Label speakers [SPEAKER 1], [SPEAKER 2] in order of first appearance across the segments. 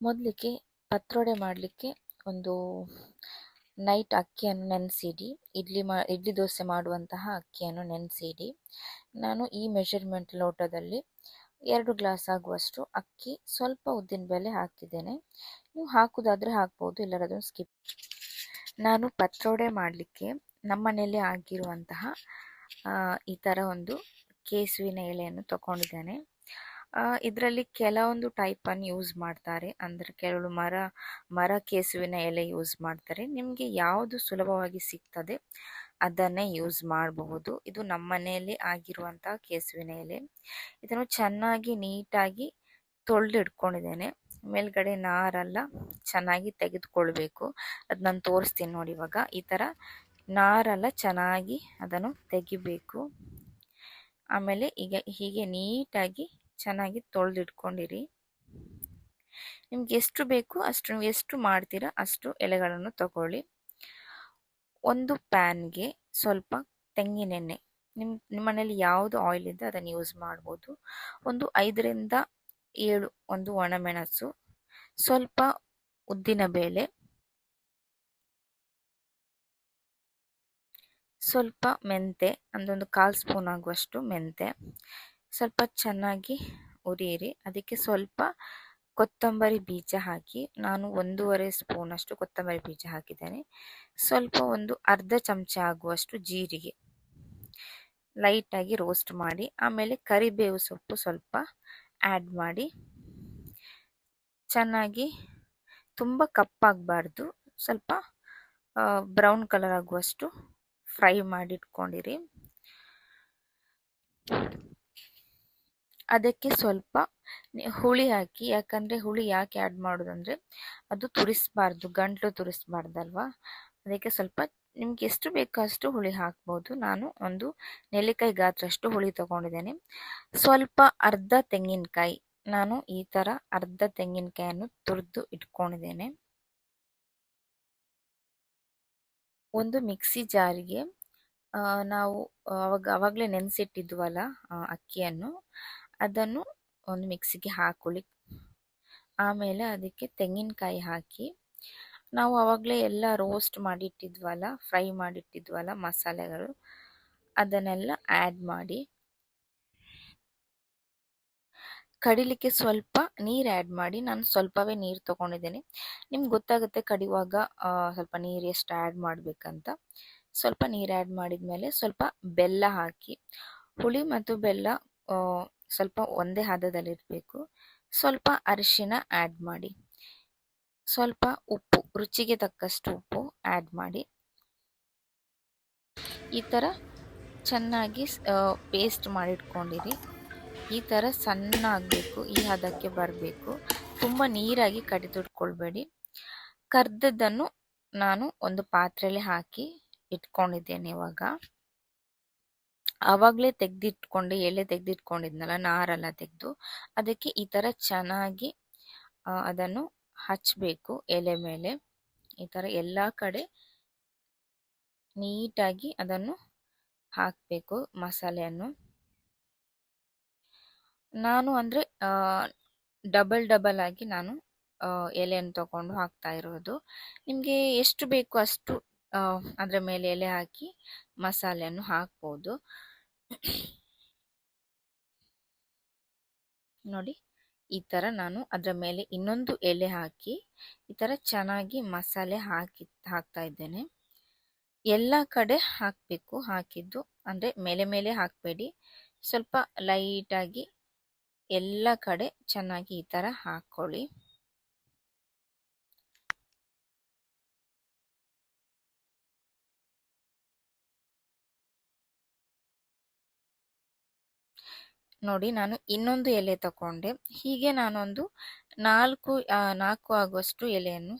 [SPEAKER 1] ಮೊದಲಿಗೆ ಪತ್ರೊಡೆ ಮಾಡಲಿಕ್ಕೆ ಒಂದು ನೈಟ್ ಅಕ್ಕಿಯನ್ನು ನೆನೆಸಿಡಿ. ಇಡ್ಲಿ ದೋಸೆ ಮಾಡುವಂತಹ ಅಕ್ಕಿಯನ್ನು ನೆನೆಸಿಡಿ. ನಾನು ಈ ಮೆಷರ್ಮೆಂಟ್ ಲೋಟದಲ್ಲಿ 2 ಗ್ಲಾಸ್ ಆಗುವಷ್ಟು ಅಕ್ಕಿ, ಸ್ವಲ್ಪ ಉದ್ದಿನಬೇಳೆ ಹಾಕಿದ್ದೇನೆ. ನೀವು ಹಾಕುವುದಾದರೆ ಹಾಕ್ಬೋದು, ಇಲ್ಲರ ಅದನ್ನು ಸ್ಕಿಪ್. ನಾನು ಪತ್ರೊಡೆ ಮಾಡಲಿಕ್ಕೆ ನಮ್ಮನೆಯಲ್ಲಿ ಆಗಿರುವಂತಹ ಈ ಥರ ಒಂದು ಕೇಸುವಿನ ಎಲೆಯನ್ನು ತಗೊಂಡಿದ್ದೇನೆ. ಇದರಲ್ಲಿ ಕೆಲವೊಂದು ಟೈಪನ್ನು ಯೂಸ್ ಮಾಡ್ತಾರೆ, ಅಂದರೆ ಕೆಲವು ಮರ ಕೇಸುವಿನ ಎಲೆ ಯೂಸ್ ಮಾಡ್ತಾರೆ. ನಿಮಗೆ ಯಾವುದು ಸುಲಭವಾಗಿ ಸಿಗ್ತದೆ ಅದನ್ನೇ ಯೂಸ್ ಮಾಡಬಹುದು. ಇದು ನಮ್ಮ ಮನೆಯಲ್ಲಿ ಆಗಿರುವಂತಹ ಕೇಸುವಿನ ಎಲೆ. ಇದನ್ನು ಚೆನ್ನಾಗಿ ನೀಟಾಗಿ ತೊಳೆದಿಟ್ಕೊಂಡಿದ್ದೇನೆ. ಮೇಲ್ಗಡೆ ನಾರೆಲ್ಲ ಚೆನ್ನಾಗಿ ತೆಗೆದುಕೊಳ್ಬೇಕು. ಅದು ನಾನು ತೋರಿಸ್ತೀನಿ ನೋಡಿ. ಇವಾಗ ಈ ಥರ ನಾರೆಲ್ಲ ಚೆನ್ನಾಗಿ ಅದನ್ನು ತೆಗಿಬೇಕು. ಆಮೇಲೆ ಈಗ ಹೀಗೆ ನೀಟಾಗಿ ಚೆನ್ನಾಗಿ ತೊಳೆದಿಟ್ಕೊಂಡಿರಿ. ನಿಮ್ಗೆ ಎಷ್ಟು ಬೇಕು ಅಷ್ಟು, ನೀವು ಎಷ್ಟು ಮಾಡ್ತೀರಾ ಅಷ್ಟು ಎಲೆಗಳನ್ನು ತಗೊಳ್ಳಿ. ಒಂದು ಪ್ಯಾನ್ಗೆ ಸ್ವಲ್ಪ ತೆಂಗಿನೆಣ್ಣೆ, ನಿಮ್ಮ ಮನೇಲಿ ಯಾವುದು ಆಯಿಲ್ ಇದೆ ಅದನ್ನು ಯೂಸ್ ಮಾಡ್ಬೋದು. ಒಂದು 5 ರಿಂದ 7 ಒಂದು ಒಣಮೆಣಸು, ಸ್ವಲ್ಪ ಉದ್ದಿನಬೇಳೆ, ಸ್ವಲ್ಪ ಮೆಂತೆ, ಒಂದು 1/4 ಸ್ಪೂನ್ ಆಗುವಷ್ಟು ಮೆಂತೆ, ಸ್ವಲ್ಪ ಚೆನ್ನಾಗಿ ಉರಿಯಿರಿ. ಅದಕ್ಕೆ ಸ್ವಲ್ಪ ಕೊತ್ತಂಬರಿ ಬೀಜ ಹಾಕಿ. ನಾನು 1.5 ಸ್ಪೂನ್ ಅಷ್ಟು ಕೊತ್ತಂಬರಿ ಬೀಜ ಹಾಕಿದ್ದೇನೆ. ಸ್ವಲ್ಪ ಒಂದು ಅರ್ಧ ಚಮಚ ಆಗುವಷ್ಟು ಜೀರಿಗೆ ಲೈಟಾಗಿ ರೋಸ್ಟ್ ಮಾಡಿ. ಆಮೇಲೆ ಕರಿಬೇವು ಸೊಪ್ಪು ಸ್ವಲ್ಪ ಆ್ಯಡ್ ಮಾಡಿ. ಚೆನ್ನಾಗಿ ತುಂಬ ಕಪ್ಪಾಗಬಾರ್ದು, ಸ್ವಲ್ಪ ಬ್ರೌನ್ ಕಲರ್ ಆಗುವಷ್ಟು ಫ್ರೈ ಮಾಡಿಟ್ಕೊಂಡಿರಿ. ಅದಕ್ಕೆ ಸ್ವಲ್ಪ ಹುಳಿ ಹಾಕಿ. ಯಾಕಂದರೆ ಹುಳಿ ಯಾಕೆ ಆ್ಯಡ್ ಮಾಡೋದಂದರೆ ಅದು ತುರಿಸಬಾರ್ದು, ಗಂಟಲು ತುರಿಸಬಾರ್ದಲ್ವಾ. ಅದಕ್ಕೆ ಸ್ವಲ್ಪ ನಿಮ್ಗೆ ಎಷ್ಟು ಬೇಕೋ ಅಷ್ಟು ಹುಳಿ ಹಾಕ್ಬೋದು. ನಾನು ಒಂದು ನೆಲ್ಲಿಕಾಯಿ ಗಾತ್ರಷ್ಟು ಹುಳಿ ತಗೊಂಡಿದ್ದೇನೆ. ಸ್ವಲ್ಪ ಅರ್ಧ ತೆಂಗಿನಕಾಯಿ, ನಾನು ಈ ಥರ ಅರ್ಧ ತೆಂಗಿನಕಾಯನ್ನು ತುರಿದು ಇಟ್ಕೊಂಡಿದ್ದೇನೆ. ಒಂದು ಮಿಕ್ಸಿ ಜಾರಿಗೆ ನಾವು ಆವಾಗಲೇ ನೆನೆಸಿಟ್ಟಿದ್ವಲ್ಲ ಅಕ್ಕಿಯನ್ನು, ಅದನ್ನು ಒಂದು ಮಿಕ್ಸಿಗೆ ಹಾಕೊಳ್ಳಿ. ಆಮೇಲೆ ಅದಕ್ಕೆ ತೆಂಗಿನಕಾಯಿ ಹಾಕಿ. ನಾವು ಆವಾಗಲೇ ಎಲ್ಲ ರೋಸ್ಟ್ ಮಾಡಿಟ್ಟಿದ್ವಲ್ಲ, ಫ್ರೈ ಮಾಡಿಟ್ಟಿದ್ವಲ್ಲ ಮಸಾಲೆಗಳು, ಅದನ್ನೆಲ್ಲ ಆ್ಯಡ್ ಮಾಡಿ. ಕಡಿಲಿಕ್ಕೆ ಸ್ವಲ್ಪ ನೀರು ಆ್ಯಡ್ ಮಾಡಿ. ನಾನು ಸ್ವಲ್ಪವೇ ನೀರು ತೊಗೊಂಡಿದ್ದೇನೆ. ನಿಮ್ಗೆ ಗೊತ್ತಾಗುತ್ತೆ ಕಡಿಯುವಾಗ ಸ್ವಲ್ಪ ನೀರು ಎಷ್ಟು ಆ್ಯಡ್ ಮಾಡಬೇಕಂತ. ಸ್ವಲ್ಪ ನೀರು ಆ್ಯಡ್ ಮಾಡಿದ ಮೇಲೆ ಸ್ವಲ್ಪ ಬೆಲ್ಲ ಹಾಕಿ. ಹುಳಿ ಮತ್ತು ಬೆಲ್ಲ ಸ್ವಲ್ಪ ಒಂದೇ ಹದದಲ್ಲಿರಬೇಕು. ಸ್ವಲ್ಪ ಅರಿಶಿನ ಆ್ಯಡ್ ಮಾಡಿ. ಸ್ವಲ್ಪ ಉಪ್ಪು, ರುಚಿಗೆ ತಕ್ಕಷ್ಟು ಉಪ್ಪು ಆ್ಯಡ್ ಮಾಡಿ. ಈ ಥರ ಚೆನ್ನಾಗಿ ಪೇಸ್ಟ್ ಮಾಡಿಟ್ಕೊಂಡಿರಿ. ಈ ಥರ ಸಣ್ಣ ಆಗಬೇಕು, ಈ ಹದಕ್ಕೆ ಬರಬೇಕು. ತುಂಬ ನೀರಾಗಿ ಕಡಿದಿಟ್ಕೊಳ್ಬೇಡಿ. ಕರ್ದದ್ದನ್ನು ನಾನು ಒಂದು ಪಾತ್ರೆಯಲ್ಲಿ ಹಾಕಿ ಇಟ್ಕೊಂಡಿದ್ದೇನೆ. ಆವಾಗಲೇ ಎಲೆ ತೆಗೆದಿಟ್ಕೊಂಡಿದ್ನಲ್ಲ, ನಾರೆಲ್ಲ ತೆಗೆದು, ಅದಕ್ಕೆ ಈ ಥರ ಚೆನ್ನಾಗಿ ಅದನ್ನು ಹಚ್ಚಬೇಕು ಎಲೆ ಮೇಲೆ. ಈ ಥರ ಎಲ್ಲ ಕಡೆ ನೀಟಾಗಿ ಅದನ್ನು ಹಾಕಬೇಕು ಮಸಾಲೆಯನ್ನು. ನಾನು ಅಂದರೆ ಡಬಲ್ ಆಗಿ ನಾನು ಎಲೆಯನ್ನು ತಗೊಂಡು ಹಾಕ್ತಾ ಇರೋದು. ನಿಮಗೆ ಎಷ್ಟು ಬೇಕು ಅಷ್ಟು ಅದರ ಮೇಲೆ ಎಲೆ ಹಾಕಿ ಮಸಾಲೆಯನ್ನು ಹಾಕ್ಬೋದು. ನೋಡಿ, ಈ ಥರ ನಾನು ಅದರ ಮೇಲೆ ಇನ್ನೊಂದು ಎಲೆ ಹಾಕಿ ಈ ಥರ ಚೆನ್ನಾಗಿ ಮಸಾಲೆ ಹಾಕ್ತಾ ಇದ್ದೇನೆ. ಎಲ್ಲ ಕಡೆ ಹಾಕಬೇಕು. ಹಾಕಿದ್ದು ಅಂದರೆ ಮೇಲೆ ಹಾಕಬೇಡಿ, ಸ್ವಲ್ಪ ಲೈಟಾಗಿ ಎಲ್ಲ ಕಡೆ ಚೆನ್ನಾಗಿ ಈ ಥರ ಹಾಕ್ಕೊಳ್ಳಿ. ನೋಡಿ, ನಾನು ಇನ್ನೊಂದು ಎಲೆ ತಗೊಂಡೆ. ಹೀಗೆ ನಾನೊಂದು 4 ಆಗುವಷ್ಟು ಎಲೆಯನ್ನು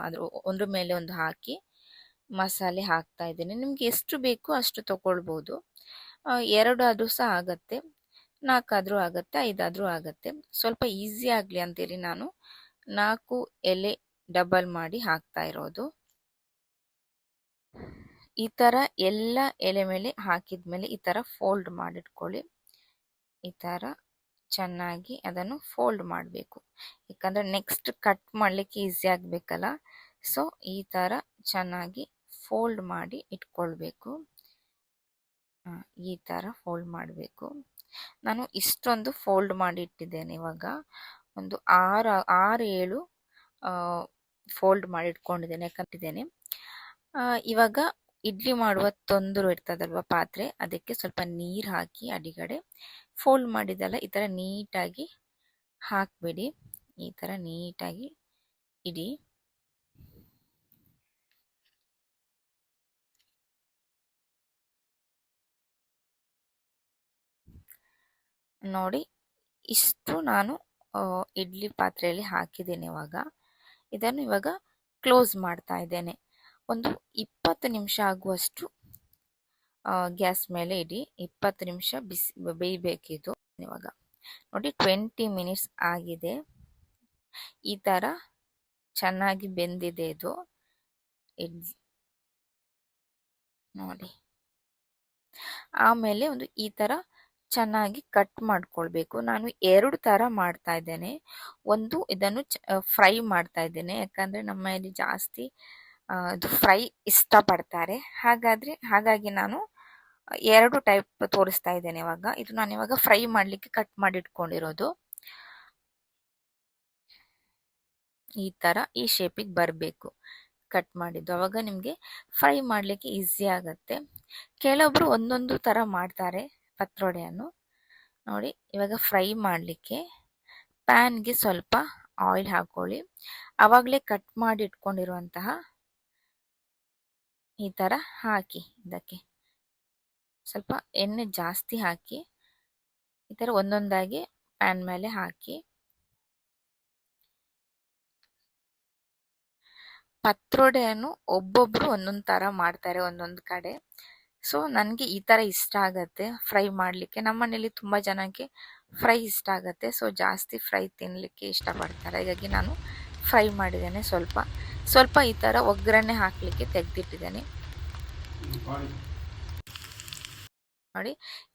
[SPEAKER 1] ಅದ್ರ ಒಂದ್ರ ಮೇಲೆ ಒಂದು ಹಾಕಿ ಮಸಾಲೆ ಹಾಕ್ತಾ ಇದ್ದೇನೆ. ನಿಮ್ಗೆ ಎಷ್ಟು ಬೇಕು ಅಷ್ಟು ತಗೊಳ್ಬೋದು. 2 ಆದರೂ ಸಹ ಆಗತ್ತೆ, 4 ಆದರೂ ಆಗತ್ತೆ, 5 ಆದರೂ ಆಗತ್ತೆ. ಸ್ವಲ್ಪ ಈಸಿ ಆಗಲಿ ಅಂತೇಳಿ ನಾನು 4 ಎಲೆ ಡಬಲ್ ಮಾಡಿ ಹಾಕ್ತಾ ಇರೋದು. ಈ ಥರ ಎಲ್ಲ ಎಲೆ ಮೇಲೆ ಹಾಕಿದ್ಮೇಲೆ ಈ ಥರ ಫೋಲ್ಡ್ ಮಾಡಿಟ್ಕೊಳ್ಳಿ. ಈ ಥರ ಚೆನ್ನಾಗಿ ಅದನ್ನು ಫೋಲ್ಡ್ ಮಾಡಬೇಕು. ಯಾಕಂದರೆ ನೆಕ್ಸ್ಟ್ ಕಟ್ ಮಾಡಲಿಕ್ಕೆ ಈಸಿ ಆಗಬೇಕಲ್ಲ. ಸೊ ಈ ಥರ ಚೆನ್ನಾಗಿ ಫೋಲ್ಡ್ ಮಾಡಿ ಇಟ್ಕೊಳ್ಬೇಕು. ಈ ಥರ ಫೋಲ್ಡ್ ಮಾಡಬೇಕು. ನಾನು ಇಷ್ಟೊಂದು ಫೋಲ್ಡ್ ಮಾಡಿ ಇಟ್ಟಿದ್ದೇನೆ. ಇವಾಗ ಒಂದು 6-7 ಫೋಲ್ಡ್ ಮಾಡಿ ಇಟ್ಕೊಂಡಿದ್ದೇನೆ. ಯಾಕಂತಿದ್ದೇನೆ ಇವಾಗ ಇಡ್ಲಿ ಮಾಡುವ ತೊಂದರು ಇರ್ತದಲ್ವ ಪಾತ್ರೆ, ಅದಕ್ಕೆ ಸ್ವಲ್ಪ ನೀರು ಹಾಕಿ ಅಡಿಗಡೆ ಫೋಲ್ಡ್ ಮಾಡಿದಲ್ಲ ಈ ಥರ ನೀಟಾಗಿ ಹಾಕ್ಬಿಡಿ. ಈ ಥರ ನೀಟಾಗಿ ಇಡಿ. ನೋಡಿ, ಇಷ್ಟು ನಾನು ಇಡ್ಲಿ ಪಾತ್ರೆಯಲ್ಲಿ ಹಾಕಿದ್ದೇನೆ. ಇದನ್ನು ಇವಾಗ ಕ್ಲೋಸ್ ಮಾಡ್ತಾ ಇದ್ದೇನೆ. ಒಂದು 20 ನಿಮಿಷ ಆಗುವಷ್ಟು ಗ್ಯಾಸ್ ಮೇಲೆ ಇಡಿ. 20 ನಿಮಿಷ ಬೇಯಬೇಕಿದು. ಇವಾಗ ನೋಡಿ 20 ಮಿನಿಟ್ಸ್ ಆಗಿದೆ. ಈ ಥರ ಚೆನ್ನಾಗಿ ಬೆಂದಿದೆ ಇದು ಇಡ್ಲಿ ನೋಡಿ. ಆಮೇಲೆ ಒಂದು ಈ ಥರ ಚೆನ್ನಾಗಿ ಕಟ್ ಮಾಡ್ಕೊಳ್ಬೇಕು. ನಾನು 2 ಥರ ಮಾಡ್ತಾ ಇದ್ದೇನೆ. ಒಂದು ಇದನ್ನು ಫ್ರೈ ಮಾಡ್ತಾ ಇದ್ದೇನೆ, ಯಾಕಂದರೆ ನಮ್ಮ ಮನೆಯಲ್ಲಿ ಜಾಸ್ತಿ ಇದು ಫ್ರೈ ಇಷ್ಟಪಡ್ತಾರೆ. ಹಾಗಾಗಿ ನಾನು 2 ಟೈಪ್ ತೋರಿಸ್ತಾ ಇದ್ದೇನೆ ಇವಾಗ. ಇದು ನಾನು ಇವಾಗ ಫ್ರೈ ಮಾಡಲಿಕ್ಕೆ ಕಟ್ ಮಾಡಿ ಇಟ್ಕೊಂಡಿರೋದು. ಈ ಥರ ಈ ಶೇಪಿಗೆ ಬರಬೇಕು ಕಟ್ ಮಾಡಿದ್ದು. ಅವಾಗ ನಿಮಗೆ ಫ್ರೈ ಮಾಡಲಿಕ್ಕೆ ಈಸಿ ಆಗುತ್ತೆ. ಕೆಲವೊಬ್ರು ಒಂದೊಂದು ಥರ ಮಾಡ್ತಾರೆ ಪತ್ರೊಡೆಯನ್ನು. ನೋಡಿ, ಇವಾಗ ಫ್ರೈ ಮಾಡಲಿಕ್ಕೆ ಪ್ಯಾನ್ಗೆ ಸ್ವಲ್ಪ ಆಯಿಲ್ ಹಾಕೊಳ್ಳಿ. ಆವಾಗಲೇ ಕಟ್ ಮಾಡಿ ಇಟ್ಕೊಂಡಿರುವಂತಹ ಈ ಥರ ಹಾಕಿ, ಇದಕ್ಕೆ ಸ್ವಲ್ಪ ಎಣ್ಣೆ ಜಾಸ್ತಿ ಹಾಕಿ ಈ ಥರ ಒಂದೊಂದಾಗಿ ಪ್ಯಾನ್ ಮೇಲೆ ಹಾಕಿ. ಪತ್ರೊಡೆಯನ್ನು ಒಬ್ಬೊಬ್ರು ಒಂದೊಂದು ಥರ ಮಾಡ್ತಾರೆ ಒಂದೊಂದು ಕಡೆ. ಸೊ ನನಗೆ ಈ ಥರ ಇಷ್ಟ ಆಗತ್ತೆ ಫ್ರೈ ಮಾಡಲಿಕ್ಕೆ. ನಮ್ಮ ಮನೇಲಿ ತುಂಬ ಜನಕ್ಕೆ ಫ್ರೈ ಇಷ್ಟ ಆಗತ್ತೆ. ಸೊ ಜಾಸ್ತಿ ಫ್ರೈ ತಿನ್ನಲಿಕ್ಕೆ ಇಷ್ಟಪಡ್ತಾರೆ. ಹಾಗಾಗಿ ನಾನು ಫ್ರೈ ಮಾಡಿದ್ದೇನೆ. ಸ್ವಲ್ಪ ಈ ಥರ ಒಗ್ಗರಣೆ ಹಾಕಲಿಕ್ಕೆ ತೆಗೆದಿಟ್ಟಿದ್ದೇನೆ. ನೋಡಿ,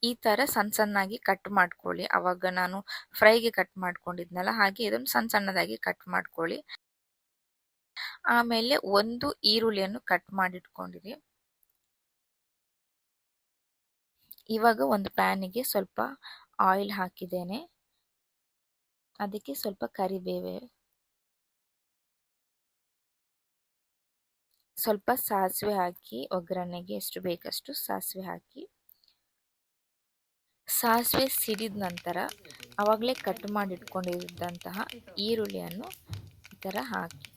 [SPEAKER 1] ಈ ಥರ ಸಣ್ಣದಾಗಿ ಕಟ್ ಮಾಡ್ಕೊಳ್ಳಿ. ಆವಾಗ ನಾನು ಫ್ರೈಗೆ ಕಟ್ ಮಾಡ್ಕೊಂಡಿದ್ನಲ್ಲ, ಹಾಗೆ ಇದನ್ನು ಸಣ್ಣದಾಗಿ ಕಟ್ ಮಾಡ್ಕೊಳ್ಳಿ. ಆಮೇಲೆ ಒಂದು ಈರುಳ್ಳಿಯನ್ನು ಕಟ್ ಮಾಡಿಟ್ಕೊಂಡಿರಿ. ಇವಾಗ ಒಂದು ಪ್ಯಾನಿಗೆ ಸ್ವಲ್ಪ ಆಯಿಲ್ ಹಾಕಿದ್ದೇನೆ. ಅದಕ್ಕೆ ಸ್ವಲ್ಪ ಕರಿಬೇವು, ಸ್ವಲ್ಪ ಸಾಸಿವೆ ಹಾಕಿ ಒಗ್ಗರಣೆಗೆ ಎಷ್ಟು ಬೇಕಷ್ಟು ಸಾಸಿವೆ ಹಾಕಿ. ಸಾಸಿವೆ ಸಿಡಿದ ನಂತರ ಆವಾಗಲೇ ಕಟ್ ಮಾಡಿಟ್ಕೊಂಡಿದ್ದಂತಹ ಈರುಳ್ಳಿಯನ್ನು ಈ ಥರ ಹಾಕಿ.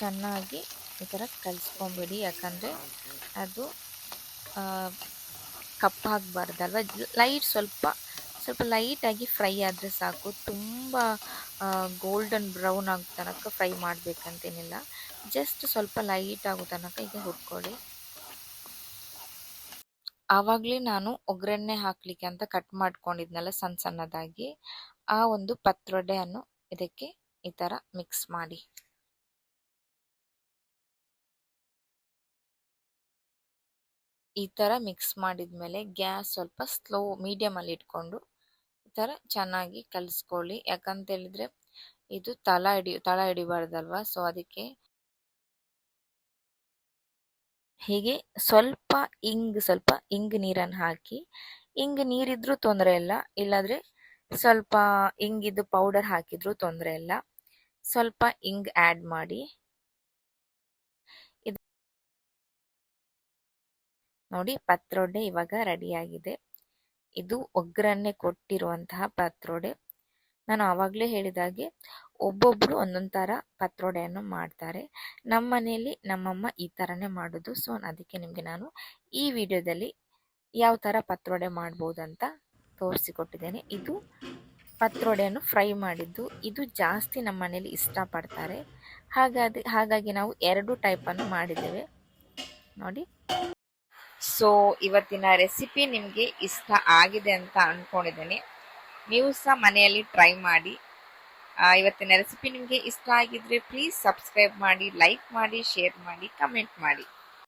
[SPEAKER 1] ಚೆನ್ನಾಗಿ ಈ ಥರ ಕಲಿಸ್ಕೊಂಬಿಡಿ. ಯಾಕಂದರೆ ಅದು ಕಪ್ಪಾಗಬಾರ್ದಲ್ವ. ಸ್ವಲ್ಪ ಲೈಟಾಗಿ ಫ್ರೈ ಆದರೆ ಸಾಕು. ತುಂಬ ಗೋಲ್ಡನ್ ಬ್ರೌನ್ ಆಗೋ ತನಕ ಫ್ರೈ ಮಾಡಬೇಕಂತೇನಿಲ್ಲ. ಜಸ್ಟ್ ಸ್ವಲ್ಪ ಲೈಟ್ ಆಗೋ ತನಕ ಈಗ ಹುರ್ಕೊಳ್ಳಿ. ಆವಾಗಲೇ ನಾನು ಒಗ್ಗರಣೆ ಹಾಕಲಿಕ್ಕೆ ಅಂತ ಕಟ್ ಮಾಡ್ಕೊಂಡಿದ್ನಲ್ಲ ಸಣ್ಣದಾಗಿ, ಆ ಒಂದು ಪತ್ರೊಡೆಯನ್ನು ಇದಕ್ಕೆ ಈ ಥರ ಮಿಕ್ಸ್ ಮಾಡಿ. ಈ ಥರ ಮಿಕ್ಸ್ ಮಾಡಿದ್ಮೇಲೆ ಗ್ಯಾಸ್ ಸ್ವಲ್ಪ ಮೀಡಿಯಮಲ್ಲಿ ಇಟ್ಕೊಂಡು ಈ ಥರ ಚೆನ್ನಾಗಿ ಕಲಿಸ್ಕೊಳ್ಳಿ. ಯಾಕಂತ ಹೇಳಿದ್ರೆ ಇದು ತಳ ಹಿಡಿಬಾರ್ದಲ್ವ. ಸೊ ಅದಕ್ಕೆ ಹೀಗೆ ಸ್ವಲ್ಪ ಇಂಗ್ ನೀರನ್ನು ಹಾಕಿ. ಇಂಗ್ ನೀರಿದ್ರೂ ತೊಂದರೆ ಇಲ್ಲ, ಇಲ್ಲಾಂದರೆ ಸ್ವಲ್ಪ ಇಂಗಿದ್ದು ಪೌಡರ್ ಹಾಕಿದ್ರೂ ತೊಂದರೆ ಇಲ್ಲ. ಸ್ವಲ್ಪ ಇಂಗ್ ಆ್ಯಡ್ ಮಾಡಿ. ನೋಡಿ, ಪತ್ರೊಡೆ ಇವಾಗ ರೆಡಿಯಾಗಿದೆ. ಇದು ಒಗ್ಗರಣೆ ಕೊಟ್ಟಿರುವಂತಹ ಪತ್ರೊಡೆ. ನಾನು ಆವಾಗಲೇ ಹೇಳಿದಾಗೆ ಒಬ್ಬೊಬ್ಬರು ಒಂದೊಂದು ಥರ ಪತ್ರೊಡೆಯನ್ನು ಮಾಡ್ತಾರೆ. ನಮ್ಮ ಮನೆಯಲ್ಲಿ ನಮ್ಮಮ್ಮ ಈ ಥರನೇ ಮಾಡೋದು. ಸೊ ಅದಕ್ಕೆ ನಿಮಗೆ ನಾನು ಈ ವಿಡಿಯೋದಲ್ಲಿ ಯಾವ ಥರ ಪತ್ರೊಡೆ ಮಾಡ್ಬೋದು ಅಂತ ತೋರಿಸಿಕೊಟ್ಟಿದ್ದೇನೆ. ಇದು ಪತ್ರೊಡೆಯನ್ನು ಫ್ರೈ ಮಾಡಿದ್ದು. ಇದು ಜಾಸ್ತಿ ನಮ್ಮ ಮನೇಲಿ ಇಷ್ಟಪಡ್ತಾರೆ. ಹಾಗಾಗಿ ನಾವು 2 ಟೈಪನ್ನು ಮಾಡಿದ್ದೇವೆ ನೋಡಿ. ಸೊ ಇವತ್ತಿನ ರೆಸಿಪಿ ನಿಮಗೆ ಇಷ್ಟ ಆಗಿದೆ ಅಂತ ಅಂದ್ಕೊಂಡಿದ್ದೇನೆ. ನೀವು ಸಹ ಮನೆಯಲ್ಲಿ ಟ್ರೈ ಮಾಡಿ. ಇವತ್ತಿನ ರೆಸಿಪಿ ನಿಮಗೆ ಇಷ್ಟ ಆಗಿದ್ರೆ ಪ್ಲೀಸ್ ಸಬ್ಸ್ಕ್ರೈಬ್ ಮಾಡಿ, ಲೈಕ್ ಮಾಡಿ, ಶೇರ್ ಮಾಡಿ, ಕಮೆಂಟ್ ಮಾಡಿ.